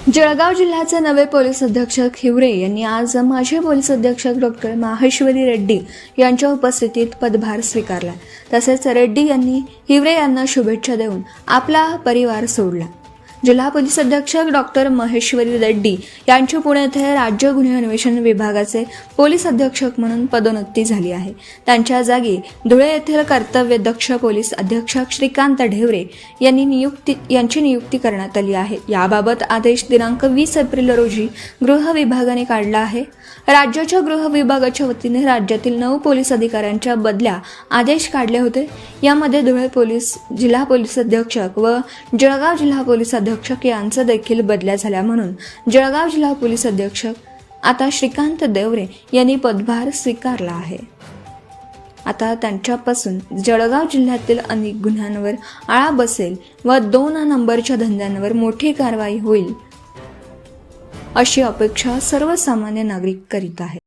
जळगाव जिल्ह्याचे नवे पोलीस अधीक्षक हिवरे यांनी आज माजी पोलीस अधीक्षक डॉक्टर माहेश्वरी रेड्डी यांच्या उपस्थितीत पदभार स्वीकारला। तसेच रेड्डी यांनी हिवरे यांना शुभेच्छा देऊन आपला परिवार सोडला। जिल्हा पोलीस अधीक्षक डॉक्टर महेश्वरी रेड्डी यांची पुणे येथे राज्य गुन्हे अन्वेषण विभागाचे पोलीस अधीक्षक म्हणून पदोन्नती झाली आहे। त्यांच्या जागी धुळे येथील कर्तव्यदक्ष पोलीस अधीक्षक श्रीकांत ढेवरे यांची नियुक्ती करण्यात आली आहे। याबाबत आदेश दिनांक 20 एप्रिल रोजी गृह विभागाने काढला आहे। राज्याच्या गृह विभागाच्या वतीने राज्यातील 9 पोलीस अधिकाऱ्यांच्या बदल्या आदेश काढले होते। यामध्ये धुळे पोलीस जिल्हा पोलीस अधीक्षक व जळगाव जिल्हा पोलीस अधीक्षक यांचा देखील बदल्या झाल्या, म्हणून जळगाव जिल्हा पोलीस अधीक्षक आता श्रीकांत देवरे यांनी पदभार स्वीकारला आहे। आता त्यांच्यापासून जळगाव जिल्ह्यातील अनेक गुन्ह्यांवर आळा बसेल व 2 नंबरच्या धंद्यांवर मोठी कारवाई होईल अशी अपेक्षा सर्वसामान्य नागरिक करीत आहेत।